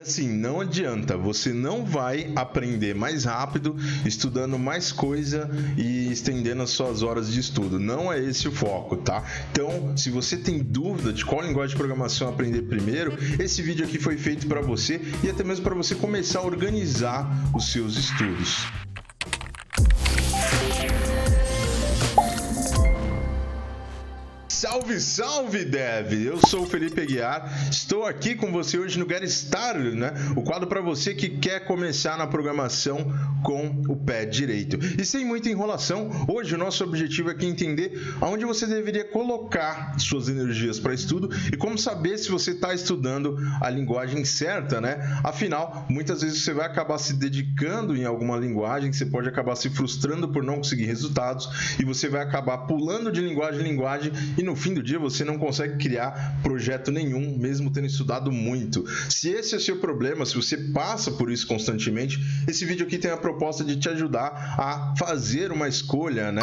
Assim, não adianta, você não vai aprender mais rápido estudando mais coisa e estendendo as suas horas de estudo. Não é esse o foco, tá? Então, se você tem dúvida de qual linguagem de programação aprender primeiro, esse vídeo aqui foi feito para você e até mesmo para você começar a organizar os seus estudos. Salve, salve, Dev! Eu sou o Felipe Aguiar, estou aqui com você hoje no Get Started, né? O quadro para você que quer começar na programação com o pé direito. E sem muita enrolação, hoje o nosso objetivo aqui é entender aonde você deveria colocar suas energias para estudo e como saber se você está estudando a linguagem certa, né? Afinal, muitas vezes você vai acabar se dedicando em alguma linguagem, você pode acabar se frustrando por não conseguir resultados e você vai acabar pulando de linguagem em linguagem e no fim do dia você não consegue criar projeto nenhum, mesmo tendo estudado muito. Se esse é o seu problema, se você passa por isso constantemente, esse vídeo aqui tem a proposta de te ajudar a fazer uma escolha, né?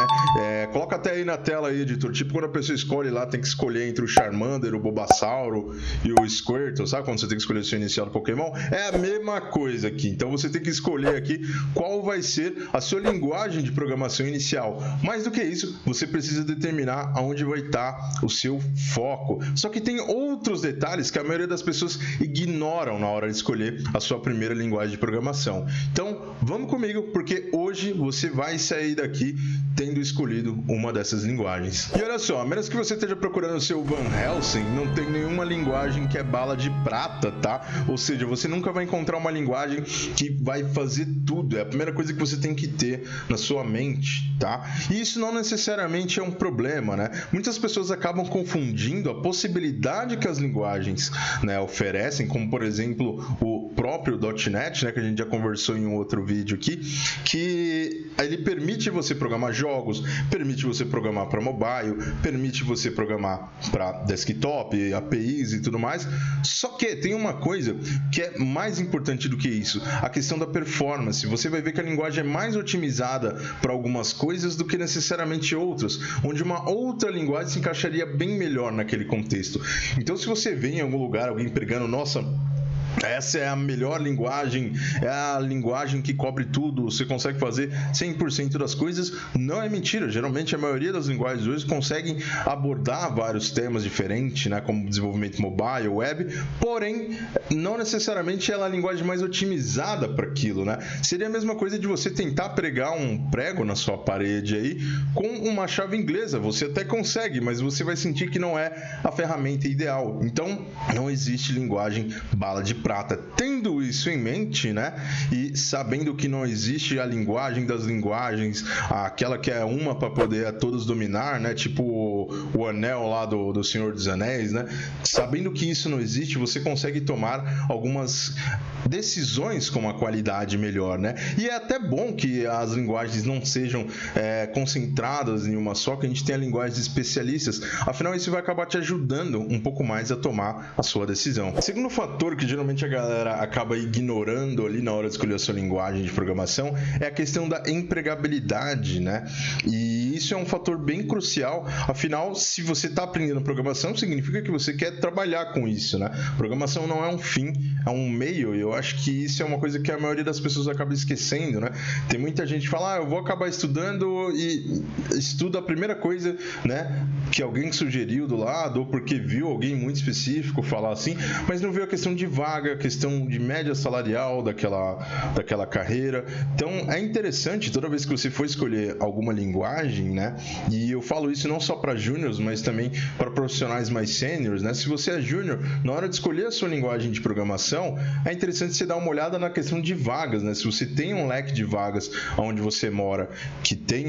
Coloca até aí na tela aí, editor, tipo quando a pessoa escolhe lá, tem que escolher entre o Charmander, o Bulbasauro e o Squirtle, sabe? Quando você tem que escolher o seu inicial do Pokémon, é a mesma coisa aqui. Então você tem que escolher aqui qual vai ser a sua linguagem de programação inicial. Mais do que isso, você precisa determinar aonde vai estar o seu foco. Só que tem outros detalhes que a maioria das pessoas ignoram na hora de escolher a sua primeira linguagem de programação. Então, vamos comigo, porque hoje você vai sair daqui tendo escolhido uma dessas linguagens. E olha só, a menos que você esteja procurando o seu Van Helsing, não tem nenhuma linguagem que é bala de prata, tá? Ou seja, você nunca vai encontrar uma linguagem que vai fazer tudo. É a primeira coisa que você tem que ter na sua mente, tá? E isso não necessariamente é um problema, né? Muitas pessoas acabam confundindo a possibilidade que as linguagens, né, oferecem, como por exemplo o próprio .NET, né, que a gente já conversou em um outro vídeo aqui, que ele permite você programar jogos, permite você programar para mobile, permite você programar para desktop, APIs e tudo mais. Só que tem uma coisa que é mais importante do que isso, a questão da performance. Você vai ver que a linguagem é mais otimizada para algumas coisas do que necessariamente outras, onde uma outra linguagem se encaixaria bem melhor naquele contexto. Então, se você vê em algum lugar alguém pregando, nossa, essa é a melhor linguagem, é a linguagem que cobre tudo, você consegue fazer 100% das coisas, não é mentira. Geralmente a maioria das linguagens hoje conseguem abordar vários temas diferentes, né, como desenvolvimento mobile, web, porém não necessariamente ela é a linguagem mais otimizada para aquilo, né? Seria a mesma coisa de você tentar pregar um prego na sua parede aí com uma chave inglesa. Você até consegue, mas você vai sentir que não é a ferramenta ideal. Então não existe linguagem bala de prata. Tendo isso em mente, né, e sabendo que não existe a linguagem das linguagens, aquela que é uma para poder a todos dominar, né, tipo o anel lá do Senhor dos Anéis, né, sabendo que isso não existe, você consegue tomar algumas decisões com uma qualidade melhor, né, e é até bom que as linguagens não sejam concentradas em uma só, que a gente tenha linguagens especialistas, afinal isso vai acabar te ajudando um pouco mais a tomar a sua decisão. Segundo fator que geralmente a galera acaba ignorando ali na hora de escolher a sua linguagem de programação é a questão da empregabilidade, né? E isso é um fator bem crucial, afinal, se você está aprendendo programação, significa que você quer trabalhar com isso, né? Programação não é um fim, é um meio, e eu acho que isso é uma coisa que a maioria das pessoas acaba esquecendo, né? Tem muita gente que fala, eu vou acabar estudando e estuda a primeira coisa, né, que alguém sugeriu do lado, ou porque viu alguém muito específico falar assim, mas não viu a questão de vaga, a questão de média salarial daquela carreira. Então é interessante toda vez que você for escolher alguma linguagem, né? E eu falo isso não só para júniors, mas também para profissionais mais sêniores, né? Se você é júnior, na hora de escolher a sua linguagem de programação, é interessante você dar uma olhada na questão de vagas, né? Se você tem um leque de vagas onde você mora que tem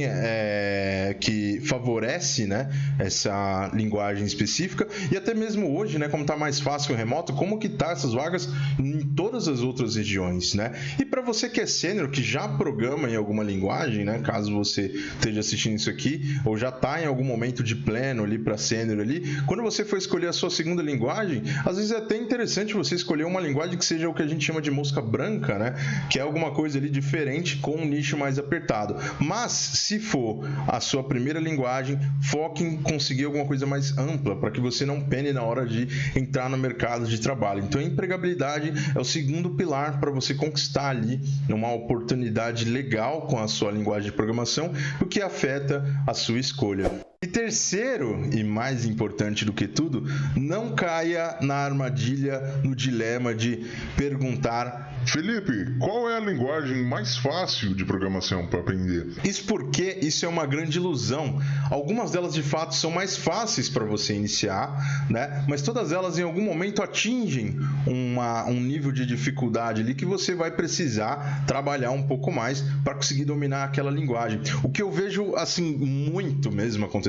que favorece, né, essa linguagem específica, e até mesmo hoje, né, como está mais fácil o remoto, como que tá essas vagas em todas as outras regiões, né? E para você que é sênior, que já programa em alguma linguagem, né, caso você esteja assistindo isso aqui, ou já está em algum momento de pleno ali para sênior ali, quando você for escolher a sua segunda linguagem, às vezes é até interessante você escolher uma linguagem que seja o que a gente chama de mosca branca, né, que é alguma coisa ali diferente com um nicho mais apertado. Mas se for a sua primeira linguagem, foque em conseguir alguma coisa mais ampla, para que você não pene na hora de entrar no mercado de trabalho. Então a empregabilidade é o segundo segundo pilar para você conquistar ali uma oportunidade legal com a sua linguagem de programação, o que afeta a sua escolha. E terceiro, e mais importante do que tudo, não caia na armadilha, no dilema de perguntar: Felipe, qual é a linguagem mais fácil de programação para aprender? Isso porque isso é uma grande ilusão. Algumas delas de fato são mais fáceis para você iniciar, né? Mas todas elas em algum momento atingem um nível de dificuldade ali que você vai precisar trabalhar um pouco mais para conseguir dominar aquela linguagem. O que eu vejo assim muito mesmo acontecer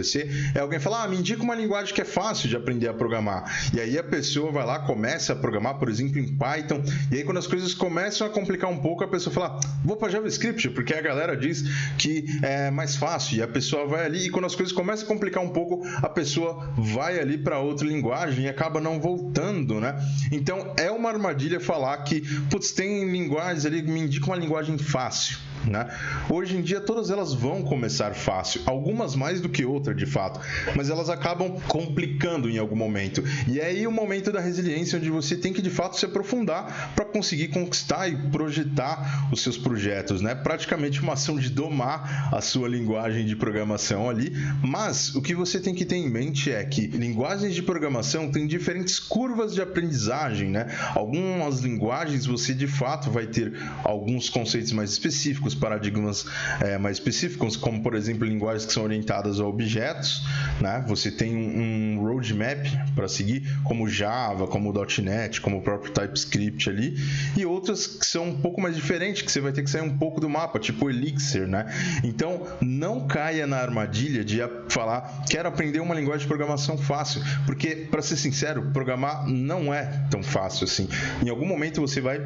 é alguém falar: me indica uma linguagem que é fácil de aprender a programar. E aí a pessoa vai lá, começa a programar, por exemplo, em Python, e aí quando as coisas começam a complicar um pouco, a pessoa fala: vou para JavaScript, porque a galera diz que é mais fácil, e a pessoa vai ali, e quando as coisas começam a complicar um pouco, a pessoa vai ali para outra linguagem e acaba não voltando, né? Então é uma armadilha falar que, putz, tem linguagens ali, me indica uma linguagem fácil, né? Hoje em dia todas elas vão começar fácil, algumas mais do que outras de fato, mas elas acabam complicando em algum momento, e é aí o momento da resiliência, onde você tem que de fato se aprofundar para conseguir conquistar e projetar os seus projetos, né? Praticamente uma ação de domar a sua linguagem de programação ali. Mas o que você tem que ter em mente é que linguagens de programação têm diferentes curvas de aprendizagem, né? Algumas linguagens você de fato vai ter alguns conceitos mais específicos, paradigmas mais específicos, como por exemplo linguagens que são orientadas a objetos, né? Você tem um roadmap para seguir, como Java, como .NET, como o próprio TypeScript ali, e outras que são um pouco mais diferentes, que você vai ter que sair um pouco do mapa, tipo Elixir, né? Então não caia na armadilha de falar: quero aprender uma linguagem de programação fácil, porque, para ser sincero, programar não é tão fácil assim. Em algum momento você vai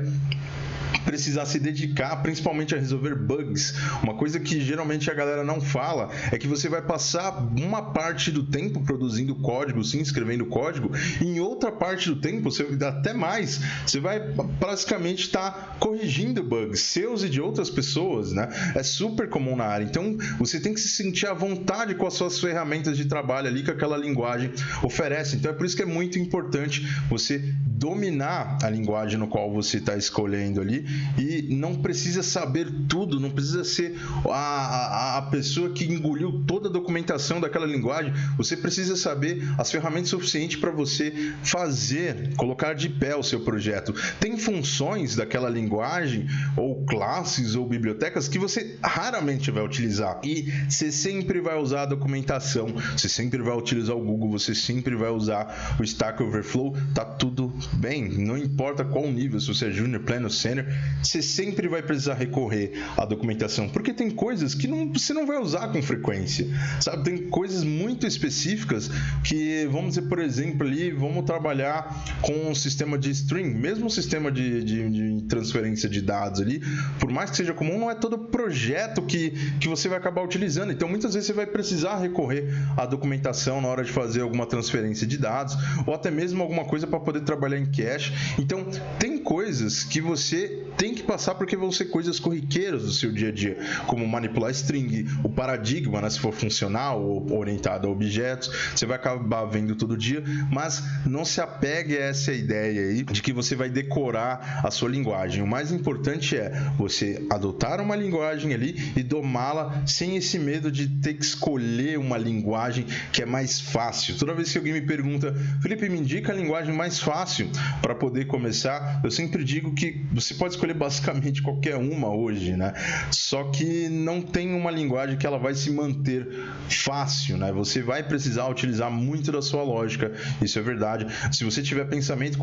precisar se dedicar principalmente a resolver bugs. Uma coisa que geralmente a galera não fala é que você vai passar uma parte do tempo produzindo código, sim, escrevendo código, e em outra parte do tempo, até mais, você vai basicamente estar corrigindo bugs seus e de outras pessoas, né? É super comum na área. Então você tem que se sentir à vontade com as suas ferramentas de trabalho ali que aquela linguagem oferece. Então é por isso que é muito importante você dominar a linguagem no qual você está escolhendo ali, e não precisa saber tudo, não precisa ser a pessoa que engoliu toda a documentação daquela linguagem. Você precisa saber as ferramentas suficientes para você fazer, colocar de pé o seu projeto. Tem funções daquela linguagem, ou classes, ou bibliotecas que você raramente vai utilizar, e você sempre vai usar a documentação, você sempre vai utilizar o Google, você sempre vai usar o Stack Overflow, tá tudo bem, não importa qual nível, se você é Junior, Pleno, Senior, você sempre vai precisar recorrer à documentação, porque tem coisas que você não vai usar com frequência, sabe? Tem coisas muito específicas que, vamos dizer, por exemplo, ali, vamos trabalhar com um sistema de string, mesmo um sistema de transferência de dados ali, por mais que seja comum, não é todo projeto que você vai acabar utilizando. Então, muitas vezes você vai precisar recorrer à documentação na hora de fazer alguma transferência de dados, ou até mesmo alguma coisa para poder trabalhar em cache. Então, tem coisas que você tem que passar porque vão ser coisas corriqueiras do seu dia a dia, como manipular string, o paradigma, né, se for funcional ou orientado a objetos, você vai acabar vendo todo dia, mas não se apegue a essa ideia aí de que você vai decorar a sua linguagem. O mais importante é você adotar uma linguagem ali e domá-la sem esse medo de ter que escolher uma linguagem que é mais fácil. Toda vez que alguém me pergunta: Felipe, me indica a linguagem mais fácil para poder começar, eu sempre digo que você pode escolher basicamente qualquer uma hoje, né? Só que não tem uma linguagem que ela vai se manter fácil, né? Você vai precisar utilizar muito da sua lógica, isso é verdade. Se você tiver pensamento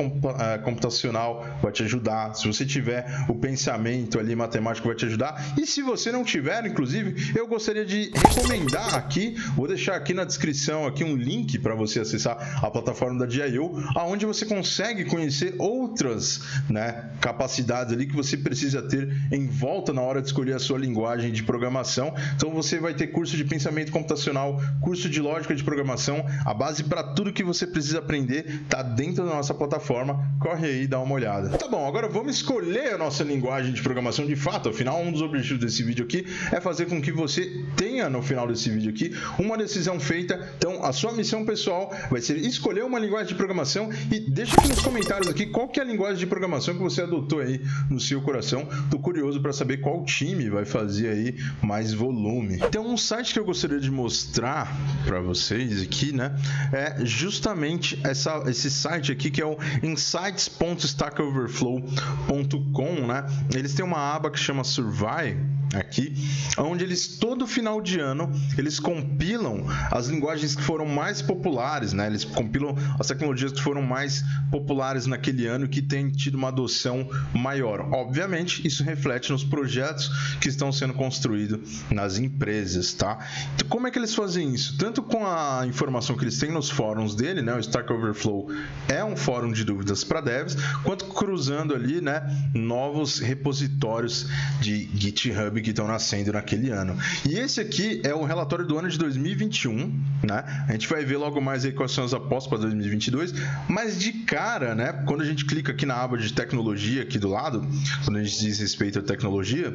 computacional, vai te ajudar. Se você tiver o pensamento ali matemático, vai te ajudar. E se você não tiver, inclusive, eu gostaria de recomendar aqui, vou deixar aqui na descrição aqui um link para você acessar a plataforma da Dia.io, onde você consegue conhecer outras, né, capacidades ali que você precisa ter em volta na hora de escolher a sua linguagem de programação. Então você vai ter curso de pensamento computacional, curso de lógica de programação, a base para tudo que você precisa aprender está dentro da nossa plataforma. Corre aí e dá uma olhada. Tá bom, agora vamos escolher a nossa linguagem de programação de fato. Afinal, um dos objetivos desse vídeo aqui é fazer com que você tenha no final desse vídeo aqui uma decisão feita. Então a sua missão pessoal vai ser escolher uma linguagem de programação e deixa aqui nos comentários aqui qual que é a linguagem de programação que você adotou aí no seu coração. Tô curioso para saber qual time vai fazer aí mais volume. Então um site que eu gostaria de mostrar para vocês aqui, né, é justamente esse site aqui que é o insights.stackoverflow.com, né? Eles têm uma aba que chama Survey aqui, onde eles todo final de ano eles compilam as linguagens que foram mais populares, né? Eles compilam as tecnologias que foram mais populares naquele ano e que têm tido uma adoção maior. Obviamente, isso reflete nos projetos que estão sendo construídos nas empresas, tá? Então, como é que eles fazem isso? Tanto com a informação que eles têm nos fóruns dele, né? O Stack Overflow é um fórum de dúvidas para devs, quanto cruzando ali, né, novos repositórios de GitHub que estão nascendo naquele ano. E esse aqui é o relatório do ano de 2021, né? A gente vai ver logo mais aí quais são as apostas para 2022, mas de cara, né, quando a gente clica aqui na aba de tecnologia aqui do lado, quando a gente diz respeito à tecnologia,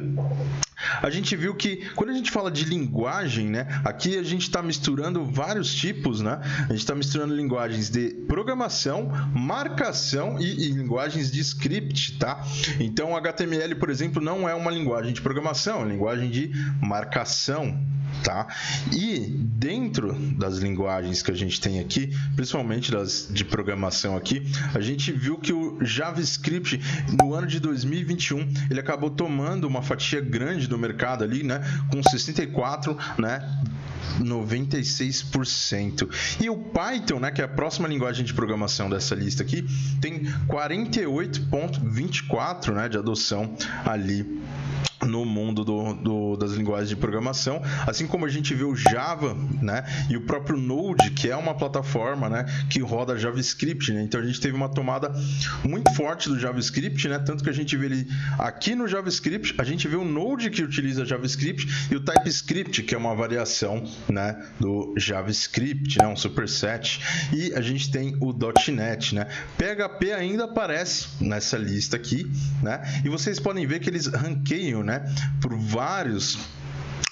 a gente viu que quando a gente fala de linguagem, né, aqui a gente está misturando vários tipos, né? A gente está misturando linguagens de programação, marcação e linguagens de script, tá? Então HTML, por exemplo, não é uma linguagem de programação, é uma linguagem de marcação, tá? E dentro das linguagens que a gente tem aqui, principalmente das de programação aqui, a gente viu que o JavaScript no ano de 2021 ele acabou tomando uma fatia grande do mercado ali, né, com 64, né, 96%. E o Python, né, que é a próxima linguagem de programação dessa lista aqui, tem 48,24, né, de adoção ali no mundo das linguagens de programação, assim como a gente vê o Java, né, e o próprio Node, que é uma plataforma, né, que roda JavaScript, né? Então a gente teve uma tomada muito forte do JavaScript, né, tanto que a gente vê ele aqui no JavaScript, a gente vê o Node que utiliza JavaScript e o TypeScript, que é uma variação, né, do JavaScript, né, um superset, e a gente tem o .NET, né? PHP ainda aparece nessa lista aqui, né? E vocês podem ver que eles ranqueiam, né, por vários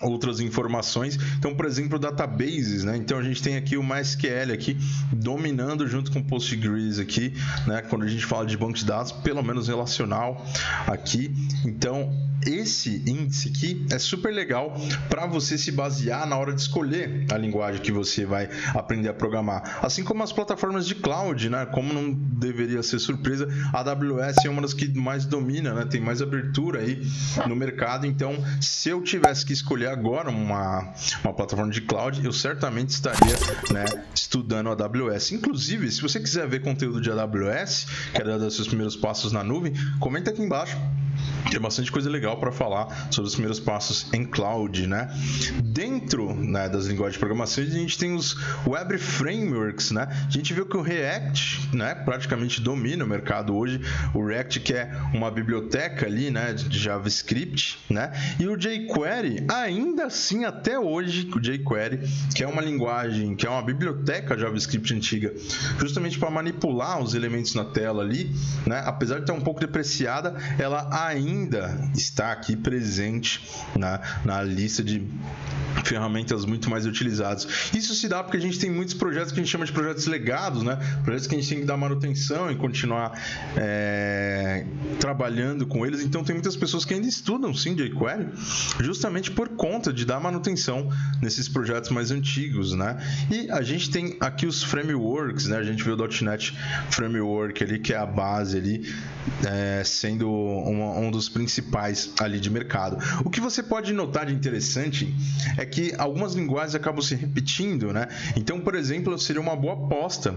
outras informações. Então, por exemplo, databases, né? Então a gente tem aqui o MySQL aqui dominando junto com o Postgres aqui, né? Quando a gente fala de banco de dados, pelo menos relacional aqui. Então, esse índice aqui é super legal para você se basear na hora de escolher a linguagem que você vai aprender a programar. Assim como as plataformas de cloud, né? Como não deveria ser surpresa, a AWS é uma das que mais domina, né? Tem mais abertura aí no mercado. Então, se eu tivesse que escolher agora uma plataforma de cloud, eu certamente estaria, né, estudando a AWS. Inclusive, se você quiser ver conteúdo de AWS, quer dar os seus primeiros passos na nuvem, comenta aqui embaixo. Tem bastante coisa legal para falar sobre os primeiros passos em cloud, né? Dentro, né, das linguagens de programação, a gente tem os Web Frameworks, né? A gente viu que o React, né, praticamente domina o mercado hoje. O React, que é uma biblioteca ali, né, de JavaScript, né? E o jQuery, ainda assim, até hoje, o jQuery, que é uma linguagem, que é uma biblioteca JavaScript antiga, justamente para manipular os elementos na tela ali, né? Apesar de estar um pouco depreciada, ela ainda está aqui presente na lista de ferramentas muito mais utilizadas. Isso se dá porque a gente tem muitos projetos que a gente chama de projetos legados, né? Projetos que a gente tem que dar manutenção e continuar trabalhando com eles. Então tem muitas pessoas que ainda estudam sim jQuery justamente por conta de dar manutenção nesses projetos mais antigos, né? E a gente tem aqui os frameworks, né? A gente vê o .NET Framework ali, que é a base ali, sendo um dos principais ali de mercado. O que você pode notar de interessante é que algumas linguagens acabam se repetindo, né? Então, por exemplo, seria uma boa aposta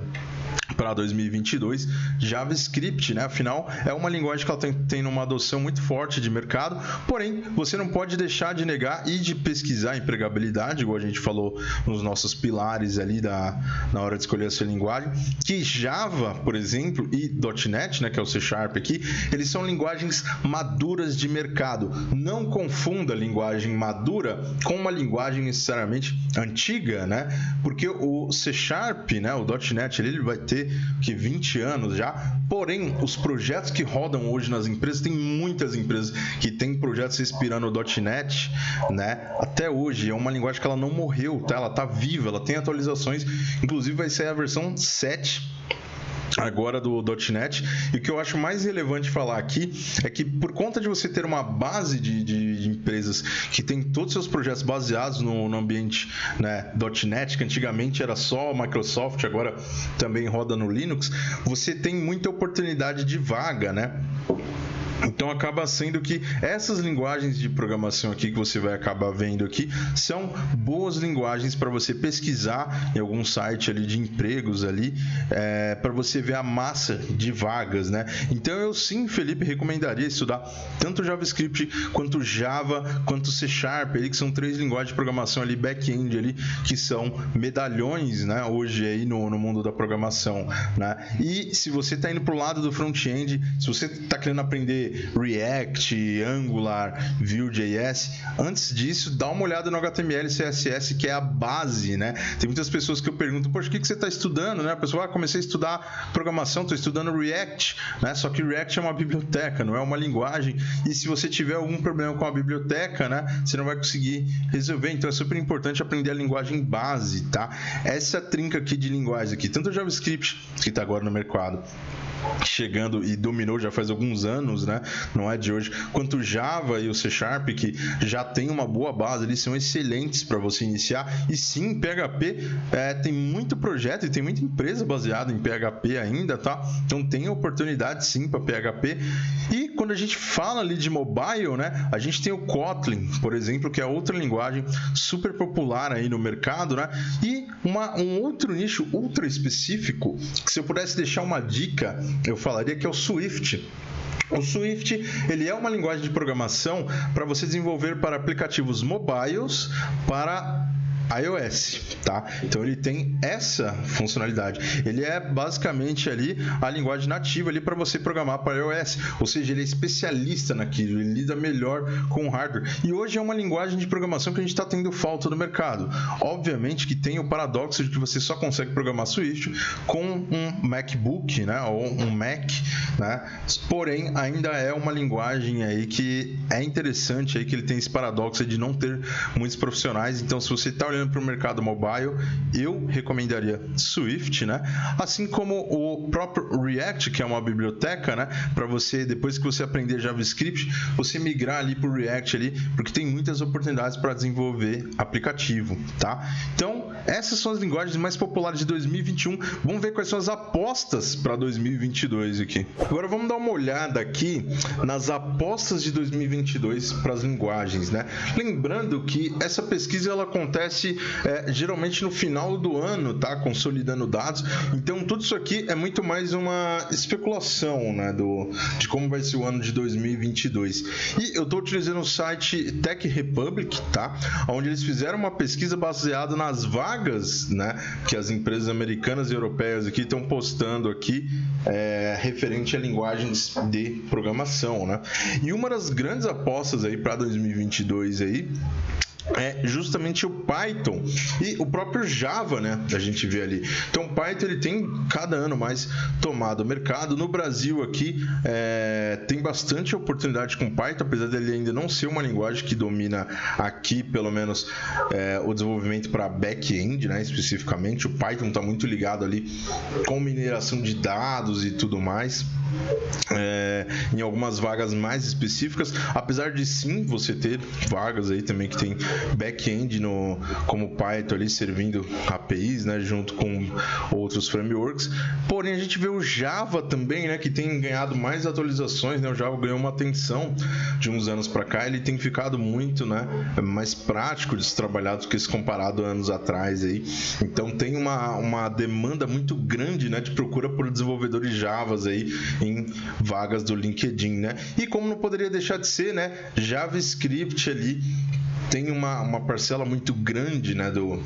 para 2022, JavaScript, né? Afinal, é uma linguagem que ela tem uma adoção muito forte de mercado, porém, você não pode deixar de negar e de pesquisar a empregabilidade, igual a gente falou nos nossos pilares ali na hora de escolher a sua linguagem, que Java, por exemplo, e .NET, né, que é o C# aqui, eles são linguagens maduras de mercado. Não confunda a linguagem madura com uma linguagem necessariamente antiga, né? Porque o C#, né, o .NET, ele vai ter que 20 anos já, porém os projetos que rodam hoje nas empresas, tem muitas empresas que têm projetos respirando o .NET, né, até hoje. É uma linguagem que ela não morreu, tá? Ela tá viva, ela tem atualizações, inclusive vai sair a versão 7 agora do .NET, e o que eu acho mais relevante falar aqui é que por conta de você ter uma base de empresas que tem todos os seus projetos baseados no ambiente, né, .NET, que antigamente era só Microsoft, agora também roda no Linux, você tem muita oportunidade de vaga, né? Então acaba sendo que essas linguagens de programação aqui que você vai acabar vendo aqui são boas linguagens para você pesquisar em algum site ali de empregos ali, para você ver a massa de vagas, né? Então eu sim, Felipe, recomendaria estudar tanto JavaScript quanto Java, quanto C#, ali, que são 3 linguagens de programação ali, back-end ali, que são medalhões, né, hoje aí no mundo da programação, né? E se você está indo para o lado do front-end, se você está querendo aprender React, Angular, Vue.js, antes disso, dá uma olhada no HTML e CSS, que é a base, né? Tem muitas pessoas que eu pergunto, poxa, o que você está estudando, né? A pessoa, comecei a estudar programação, estou estudando React, né? Só que React é uma biblioteca, não é uma linguagem, e se você tiver algum problema com a biblioteca, né, você não vai conseguir resolver. Então é super importante aprender a linguagem base, tá? Essa trinca aqui de linguagens aqui, tanto o JavaScript, que está agora no mercado, chegando e dominou já faz alguns anos, né? Não é de hoje, quanto o Java e o C#, que já tem uma boa base, eles são excelentes para você iniciar. E sim, PHP tem muito projeto e tem muita empresa baseada em PHP ainda, tá? Então tem oportunidade sim para PHP. E quando a gente fala ali de mobile, né, a gente tem o Kotlin, por exemplo, que é outra linguagem super popular aí no mercado, né? E um outro nicho ultra específico, que se eu pudesse deixar uma dica, eu falaria que é o Swift. O Swift, ele é uma linguagem de programação para você desenvolver para aplicativos mobiles para iOS, tá? Então ele tem essa funcionalidade. Ele é basicamente ali a linguagem nativa ali para você programar para iOS, ou seja, ele é especialista naquilo, ele lida melhor com o hardware. E hoje é uma linguagem de programação que a gente está tendo falta no mercado. Obviamente que tem o paradoxo de que você só consegue programar Swift com um MacBook, né, ou um Mac, né? Porém, ainda é uma linguagem aí que é interessante aí, que ele tem esse paradoxo de não ter muitos profissionais. Então, se você está olhando para o mercado mobile, eu recomendaria Swift, né? Assim como o próprio React, que é uma biblioteca, né? Para você, depois que você aprender JavaScript, você migrar ali para o React ali, porque tem muitas oportunidades para desenvolver aplicativo, tá? Então, essas são as linguagens mais populares de 2021. Vamos ver quais são as apostas para 2022 aqui. Agora vamos dar uma olhada aqui nas apostas de 2022 para as linguagens, né? Lembrando que essa pesquisa ela acontece geralmente no final do ano, tá? Consolidando dados. Então tudo isso aqui é muito mais uma especulação, né? De como vai ser o ano de 2022. E eu estou utilizando o site Tech Republic, tá? Onde eles fizeram uma pesquisa baseada nas vagas, né? Que as empresas americanas e europeias aqui estão postando aqui referente a linguagens de programação, né? E uma das grandes apostas aí para 2022 aí é justamente o Python e o próprio Java, né? A gente vê ali. Então o Python ele tem cada ano mais tomado o mercado. No Brasil aqui tem bastante oportunidade com Python, apesar dele ainda não ser uma linguagem que domina aqui, pelo menos o desenvolvimento para back-end, né? Especificamente o Python está muito ligado ali com mineração de dados e tudo mais. em algumas vagas mais específicas, apesar de sim você ter vagas aí também que tem back-end como Python ali servindo APIs, né, junto com outros frameworks. Porém, a gente vê o Java também, né, que tem ganhado mais atualizações, né? O Java ganhou uma atenção de uns anos para cá, ele tem ficado muito, né, mais prático de se trabalhar do que se comparado a anos atrás aí. Então tem uma demanda muito grande, né, de procura por desenvolvedores Javas aí em vagas do LinkedIn, né? E como não poderia deixar de ser, né, JavaScript ali tem uma parcela muito grande, né, do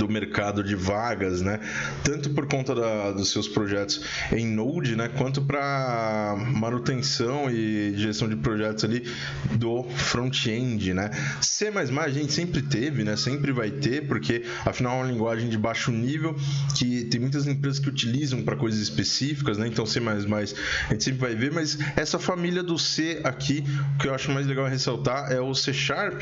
mercado de vagas, né? Tanto por conta dos seus projetos em Node, né? Quanto para manutenção e gestão de projetos ali do front-end, né? C++ a gente sempre teve, né? Sempre vai ter, porque afinal é uma linguagem de baixo nível que tem muitas empresas que utilizam para coisas específicas, né? Então C++ a gente sempre vai ver, mas essa família do C aqui, o que eu acho mais legal ressaltar é o C#,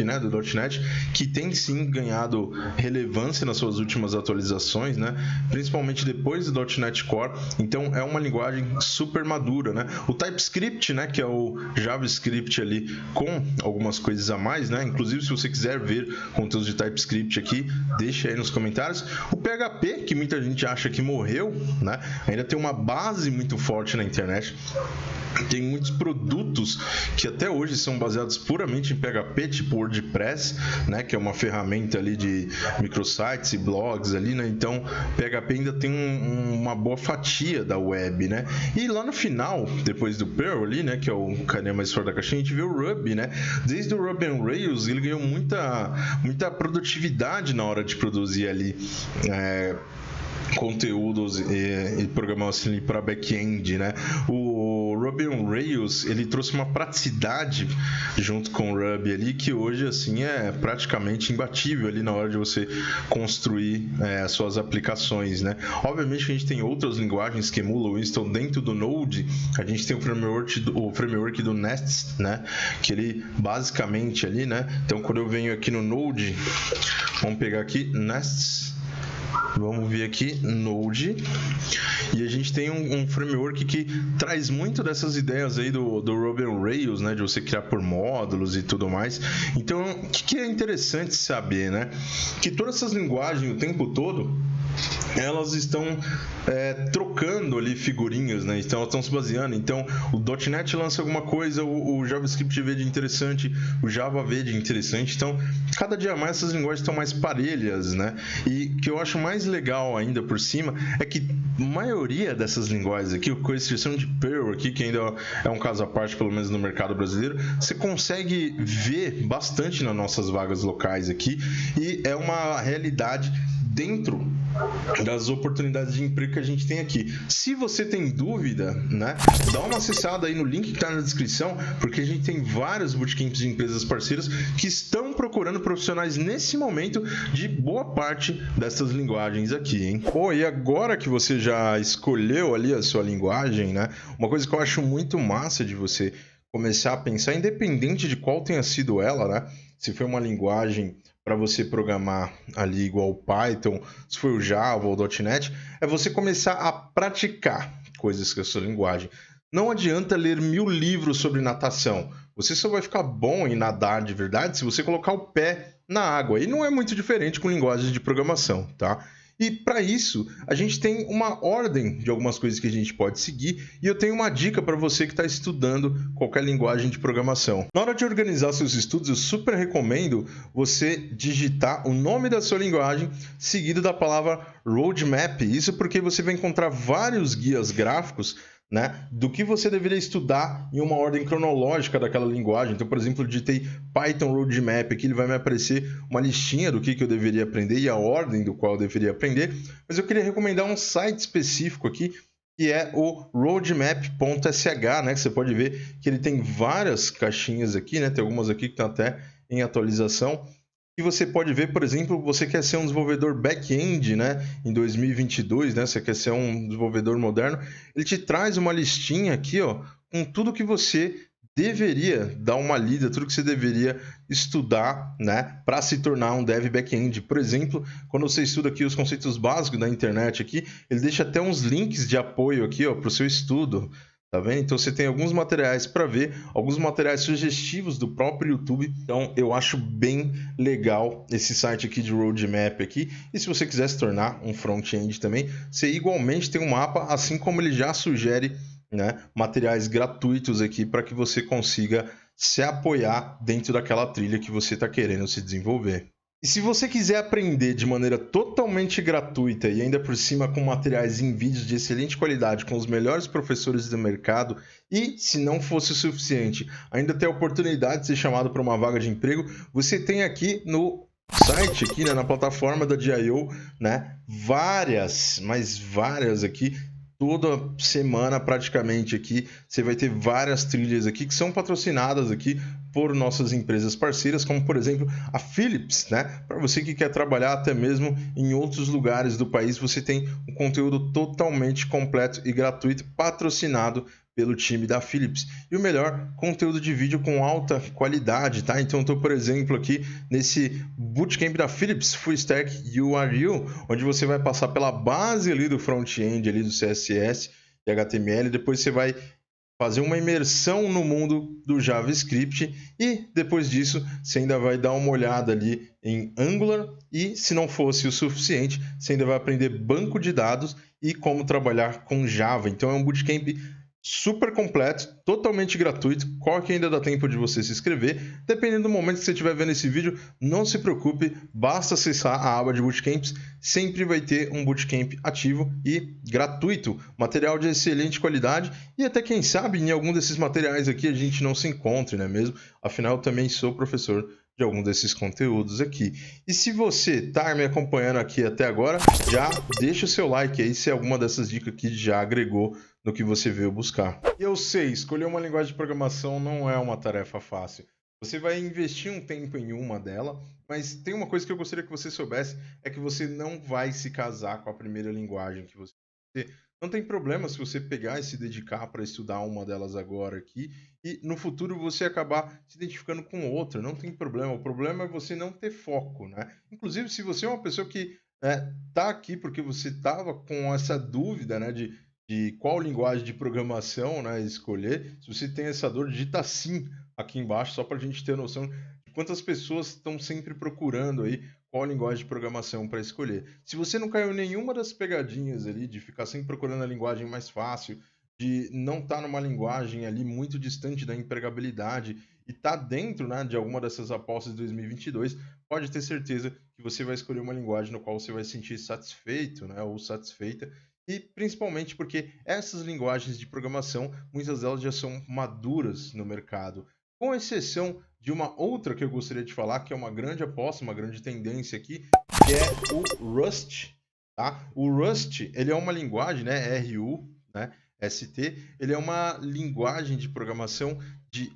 né? Do .NET, que tem sim ganhado relevância nas suas últimas atualizações, né? Principalmente depois do .NET Core. Então é uma linguagem super madura, né? O TypeScript, né, que é o JavaScript ali com algumas coisas a mais, né? Inclusive, se você quiser ver conteúdos de TypeScript aqui, deixa aí nos comentários. O PHP, que muita gente acha que morreu, né? Ainda tem uma base muito forte na internet. Tem muitos produtos que até hoje são baseados puramente em PHP, tipo WordPress, né, que é uma ferramenta ali de microsites e blogs ali, né? Então, PHP ainda tem uma boa fatia da web, né? E lá no final, depois do Perl ali, né, que é o carinha mais fora da caixinha, a gente vê o Ruby, né? Desde o Ruby on Rails, ele ganhou muita produtividade na hora de produzir ali conteúdos e programação para back-end, né? O Ruby on Rails, ele trouxe uma praticidade junto com o Ruby ali que hoje assim é praticamente imbatível ali na hora de você construir as suas aplicações, né? Obviamente que a gente tem outras linguagens que emulam isso. Então, dentro do Node, a gente tem o framework do Nest, né? Que ele basicamente ali, né? Então, quando eu venho aqui no Node, vamos pegar aqui Nest. Vamos ver aqui, Node, e a gente tem um framework que traz muito dessas ideias aí do Ruby on Rails, né, de você criar por módulos e tudo mais. Então, o que é interessante saber, né, que todas essas linguagens o tempo todo, elas estão trocando ali figurinhas, né? Então elas estão se baseando. Então o .NET lança alguma coisa, o JavaScript vê de interessante, o Java vê de interessante. Então cada dia mais essas linguagens estão mais parelhas, né? E o que eu acho mais legal ainda por cima é que a maioria dessas linguagens aqui, com exceção de Perl aqui, que ainda é um caso à parte, pelo menos no mercado brasileiro, você consegue ver bastante nas nossas vagas locais aqui, e é uma realidade dentro das oportunidades de emprego que a gente tem aqui. Se você tem dúvida, né, dá uma acessada aí no link que está na descrição, porque a gente tem vários bootcamps de empresas parceiras que estão procurando profissionais nesse momento de boa parte dessas linguagens aqui, hein? Pô, e agora que você já escolheu ali a sua linguagem, né, uma coisa que eu acho muito massa de você começar a pensar, independente de qual tenha sido ela, né, se foi uma linguagem para você programar ali igual o Python, se foi o Java ou o .NET, é você começar a praticar coisas com a sua linguagem. Não adianta ler 1000 livros sobre natação. Você só vai ficar bom em nadar de verdade se você colocar o pé na água. E não é muito diferente com linguagens de programação, tá? E para isso, a gente tem uma ordem de algumas coisas que a gente pode seguir, e eu tenho uma dica para você que está estudando qualquer linguagem de programação. Na hora de organizar seus estudos, eu super recomendo você digitar o nome da sua linguagem seguido da palavra roadmap. Isso porque você vai encontrar vários guias gráficos, né, do que você deveria estudar em uma ordem cronológica daquela linguagem. Então, por exemplo, eu digitei Python Roadmap, aqui ele vai me aparecer uma listinha do que eu deveria aprender e a ordem do qual eu deveria aprender, mas eu queria recomendar um site específico aqui, que é o roadmap.sh, né, que você pode ver que ele tem várias caixinhas aqui, né, tem algumas aqui que estão até em atualização. E você pode ver, por exemplo, você quer ser um desenvolvedor back-end, né, em 2022, né, você quer ser um desenvolvedor moderno, ele te traz uma listinha aqui, ó, com tudo que você deveria dar uma lida, tudo que você deveria estudar, né, para se tornar um dev back-end. Por exemplo, quando você estuda aqui os conceitos básicos da internet aqui, ele deixa até uns links de apoio aqui, ó, para o seu estudo. Tá vendo? Então você tem alguns materiais para ver, alguns materiais sugestivos do próprio YouTube. Então eu acho bem legal esse site aqui de roadmap aqui. E se você quiser se tornar um front-end também, você igualmente tem um mapa, assim como ele já sugere, né, materiais gratuitos aqui para que você consiga se apoiar dentro daquela trilha que você está querendo se desenvolver. E se você quiser aprender de maneira totalmente gratuita e ainda por cima com materiais em vídeos de excelente qualidade, com os melhores professores do mercado, e se não fosse o suficiente, ainda ter a oportunidade de ser chamado para uma vaga de emprego, você tem aqui no site, aqui, né, na plataforma da Diio, né, várias aqui, toda semana praticamente aqui, você vai ter várias trilhas aqui que são patrocinadas aqui por nossas empresas parceiras, como por exemplo a Philips, né? Para você que quer trabalhar até mesmo em outros lugares do país, você tem um conteúdo totalmente completo e gratuito, patrocinado pelo time da Philips. E o melhor, conteúdo de vídeo com alta qualidade, tá? Então eu estou, por exemplo, aqui nesse Bootcamp da Philips Full Stack URU, onde você vai passar pela base ali do front-end, ali do CSS e HTML, depois você vai fazer uma imersão no mundo do JavaScript e depois disso você ainda vai dar uma olhada ali em Angular e, se não fosse o suficiente, você ainda vai aprender banco de dados e como trabalhar com Java. Então é um bootcamp super completo, totalmente gratuito. Qual que ainda dá tempo de você se inscrever? Dependendo do momento que você estiver vendo esse vídeo, não se preocupe, basta acessar a aba de Bootcamps, sempre vai ter um Bootcamp ativo e gratuito, material de excelente qualidade e até quem sabe em algum desses materiais aqui a gente não se encontre, não é mesmo? Afinal, eu também sou professor de algum desses conteúdos aqui. E se você está me acompanhando aqui até agora, já deixa o seu like aí se alguma dessas dicas aqui já agregou no que você veio buscar. Eu sei, escolher uma linguagem de programação não é uma tarefa fácil. Você vai investir um tempo em uma dela, mas tem uma coisa que eu gostaria que você soubesse, é que você não vai se casar com a primeira linguagem que você... Não tem problema se você pegar e se dedicar para estudar uma delas agora aqui e no futuro você acabar se identificando com outra, não tem problema. O problema é você não ter foco, né? Inclusive, se você é uma pessoa que tá aqui porque você estava com essa dúvida, né, de qual linguagem de programação, né, escolher, se você tem essa dor, digita sim aqui embaixo, só para a gente ter noção de quantas pessoas estão sempre procurando aí qual linguagem de programação para escolher. Se você não caiu em nenhuma das pegadinhas ali de ficar sempre procurando a linguagem mais fácil, de não estar numa linguagem ali muito distante da empregabilidade e tá dentro, né, de alguma dessas apostas de 2022, pode ter certeza que você vai escolher uma linguagem no qual você vai se sentir satisfeito, né, ou satisfeita. E principalmente porque essas linguagens de programação, muitas delas já são maduras no mercado. Com exceção de uma outra que eu gostaria de falar, que é uma grande aposta, uma grande tendência aqui, que é o Rust. Tá? O Rust, ele é uma linguagem, né, RU, né, ST, ele é uma linguagem de programação de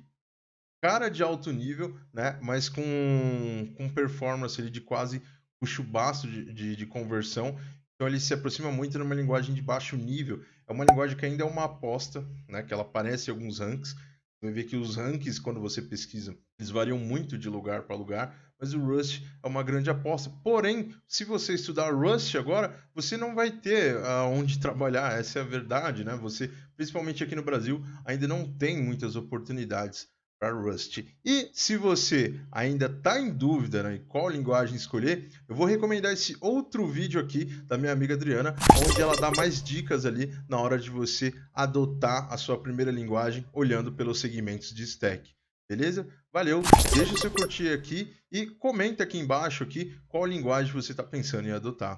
cara de alto nível, né, mas com performance ali de quase o chubaço de conversão. Então ele se aproxima muito numa linguagem de baixo nível. É uma linguagem que ainda é uma aposta, né, que ela aparece em alguns ranks. Você vai ver que os rankings, quando você pesquisa, eles variam muito de lugar para lugar, mas o Rust é uma grande aposta. Porém, se você estudar Rust agora, você não vai ter onde trabalhar, essa é a verdade, né? Você, principalmente aqui no Brasil, ainda não tem muitas oportunidades para Rust. E se você ainda está em dúvida, né, em qual linguagem escolher, eu vou recomendar esse outro vídeo aqui da minha amiga Adriana, onde ela dá mais dicas ali na hora de você adotar a sua primeira linguagem olhando pelos segmentos de stack. Beleza? Valeu, deixa o seu curtir aqui e comenta aqui embaixo aqui qual linguagem você está pensando em adotar.